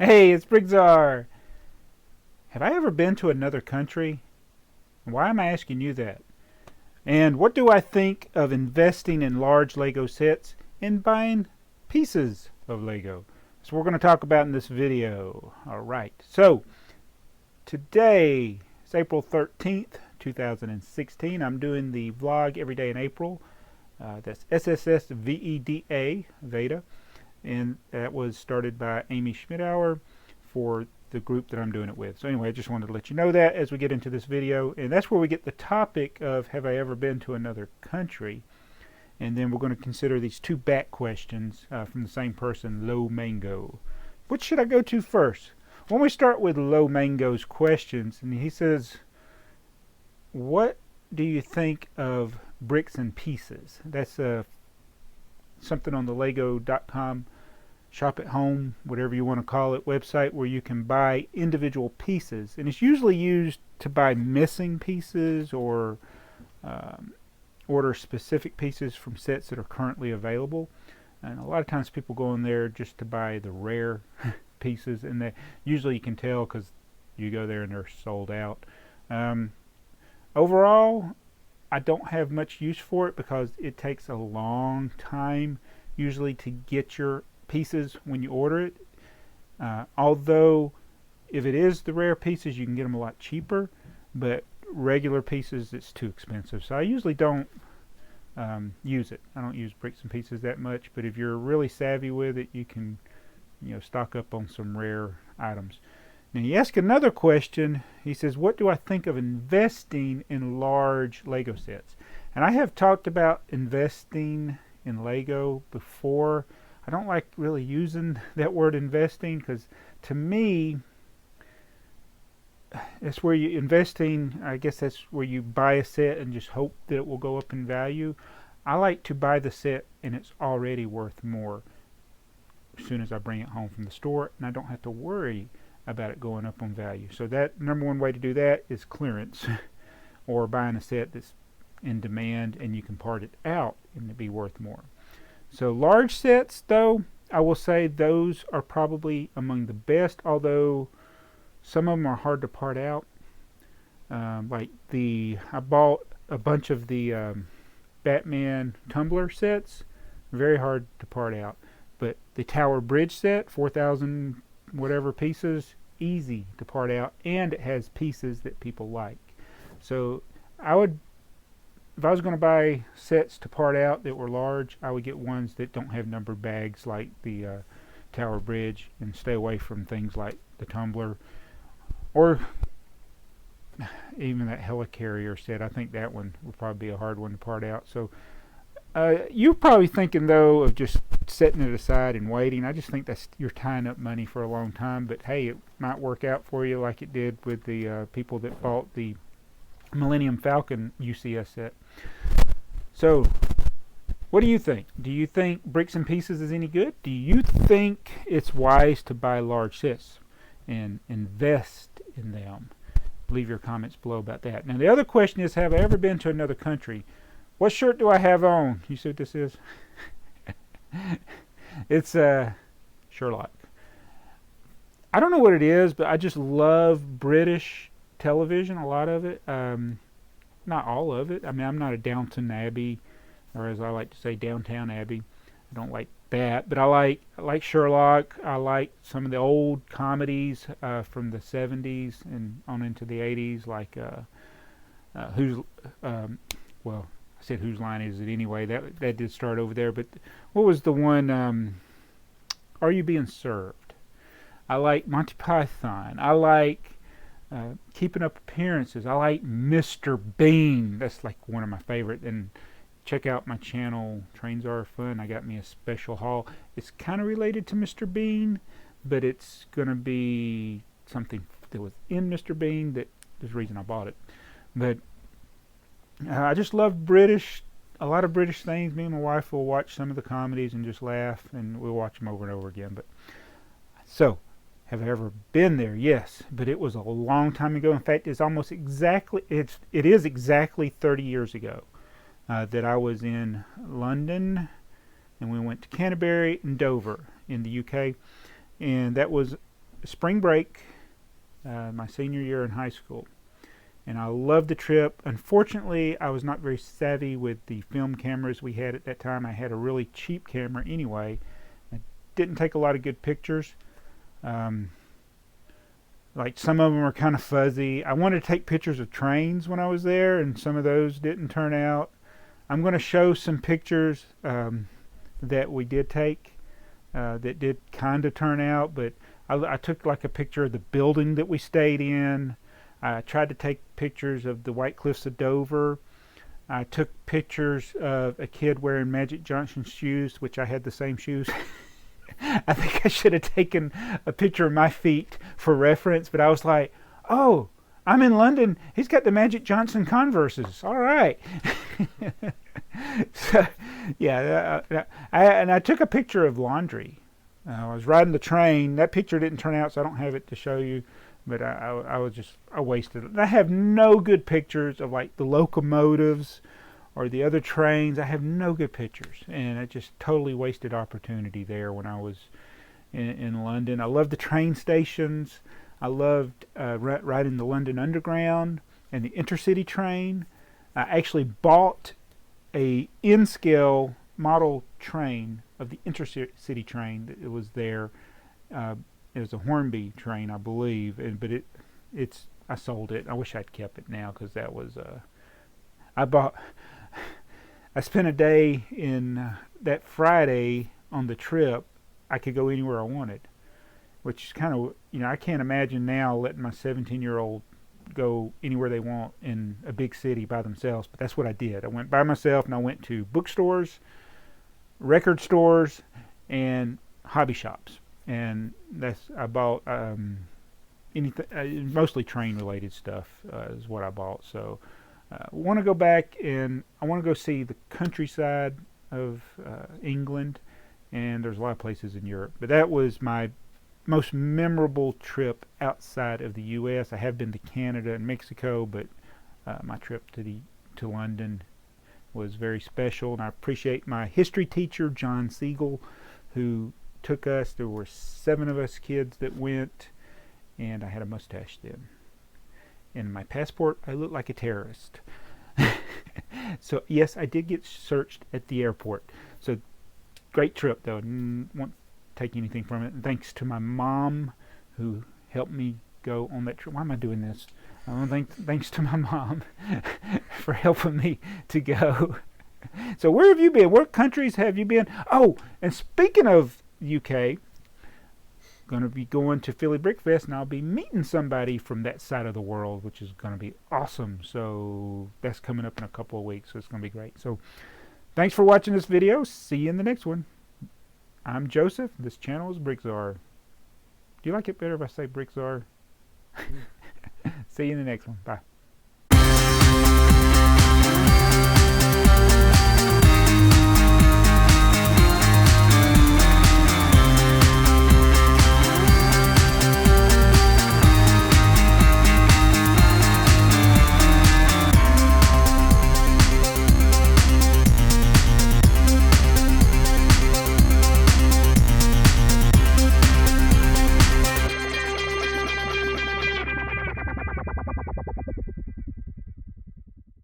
Hey, it's BrickTsar. Have I ever been to another country? Why am I asking you that? And what do I think of investing in large Lego sets and buying pieces of Lego? So we're going to talk about in this video. Alright, so today is April 13th, 2016. I'm doing the vlog every day in April. That's SSSVEDA, Veda. And that was started by Amy Schmidauer for the group that I'm doing it with. So anyway, I just wanted to let you know that as we get into this video. And that's where we get the topic of have I ever been to another country? And then we're going to consider these two back questions from the same person, Low Mango. Which should I go to first? When we start with Low Mango's questions, and he says, what do you think of bricks and pieces? That's something on the lego.com shop at home, whatever you want to call it, website where you can buy individual pieces. And it's usually used to buy missing pieces or order specific pieces from sets that are currently available. And a lot of times people go in there just to buy the rare pieces, and they usually you can tell because you go there and they're sold out. Overall, I don't have much use for it because it takes a long time usually to get your pieces when you order it. Although if it is the rare pieces, you can get them a lot cheaper, but regular pieces, it's too expensive. So I usually don't use it. I don't use bricks and pieces that much, but if you're really savvy with it, you can stock up on some rare items. Now he asked another question. He says, what do I think of investing in large Lego sets? And I have talked about investing in Lego before. I don't like really using that word investing because to me it's where you investing, I guess that's where you buy a set and just hope that it will go up in value. I like to buy the set and it's already worth more as soon as I bring it home from the store, and I don't have to worry about it going up on value. So that number one way to do that is clearance or buying a set that's in demand and you can part it out and it'd be worth more. So large sets, though, I will say those are probably among the best, although some of them are hard to part out. I bought a bunch of the Batman tumbler sets, very hard to part out. But the Tower Bridge set, 4,000 whatever pieces, easy to part out, and it has pieces that people like. So I would, if I was going to buy sets to part out that were large, I would get ones that don't have numbered bags like the Tower Bridge, and stay away from things like the tumbler or even that helicarrier set. I think that one would probably be a hard one to part out. So you're probably thinking though of just setting it aside and waiting. I just think that's you're tying up money for a long time, but hey, it might work out for you like it did with the people that bought the Millennium Falcon UCS set. So what do you think? Do you think bricks and pieces is any good? Do you think it's wise to buy large sets and invest in them? Leave your comments below about that. Now the other question is, have I ever been to another country? What shirt do I have on? You see what this is? It's Sherlock. I don't know what it is, but I just love British television, a lot of it. Not all of it. I mean, I'm not a Downton Abbey, or as I like to say, Downtown Abbey. I don't like that, but I like Sherlock. I like some of the old comedies from the 70s and on into the 80s, like well, I said Whose Line Is It Anyway? That did start over there, but what was the one? Are You Being Served? I like Monty Python. I like Keeping Up Appearances. I like Mr. Bean. That's like one of my favorite. And check out my channel, Trains Are Fun. I got me a special haul. It's kind of related to Mr. Bean, but it's gonna be something that was in Mr. Bean. That is the reason I bought it. But I just love a lot of British things. Me and my wife will watch some of the comedies and just laugh, and we'll watch them over and over again. But so, have I ever been there? Yes, but it was a long time ago. In fact, it's almost exactly it is exactly 30 years ago that I was in London, and we went to Canterbury and Dover in the UK, and that was spring break, my senior year in high school. And I loved the trip. Unfortunately, I was not very savvy with the film cameras we had at that time. I had a really cheap camera anyway. I didn't take a lot of good pictures. Um, like some of them were kind of fuzzy. I wanted to take pictures of trains when I was there, and some of those didn't turn out. I'm going to show some pictures that we did take that did kind of turn out, but I took like a picture of the building that we stayed in. I tried to take pictures of the White Cliffs of Dover. I took pictures of a kid wearing Magic Johnson's shoes, which I had the same shoes. I think I should have taken a picture of my feet for reference, but I was like, oh, I'm in London. He's got the Magic Johnson Converses. All right. So, yeah, I took a picture of laundry. I was riding the train. That picture didn't turn out, so I don't have it to show you. But I wasted it. I have no good pictures of like the locomotives or the other trains. I have no good pictures, and I just totally wasted opportunity there when I was in London. I loved the train stations. I loved riding the London Underground and the intercity train. I actually bought a N-scale model train of the intercity train that was there. It was a Hornby train, I believe, but I sold it. I wish I'd kept it now because that was I spent a day in that Friday on the trip. I could go anywhere I wanted, which is kind of, I can't imagine now letting my 17-year-old go anywhere they want in a big city by themselves, but that's what I did. I went by myself, and I went to bookstores, record stores, and hobby shops. And I bought anything, mostly train-related stuff is what I bought. So I want to go back, and I want to go see the countryside of England, and there's a lot of places in Europe. But that was my most memorable trip outside of the U.S. I have been to Canada and Mexico, but my trip to London was very special, and I appreciate my history teacher, John Siegel, who took us. There were 7 of us kids that went, and I had a mustache then. In my passport, I looked like a terrorist. So yes, I did get searched at the airport. So great trip though. Won't take anything from it. And thanks to my mom who helped me go on that trip. Why am I doing this? Thanks to my mom for helping me to go. So where have you been? What countries have you been? Oh, and speaking of UK, going to be going to Philly Brick Fest, and I'll be meeting somebody from that side of the world, which is going to be awesome. So that's coming up in a couple of weeks, so it's going to be great. So thanks for watching this video. See you in the next one. I'm Joseph. This channel is BrickTsar. Do you like it better if I say BrickTsar? See you in the next one. Bye.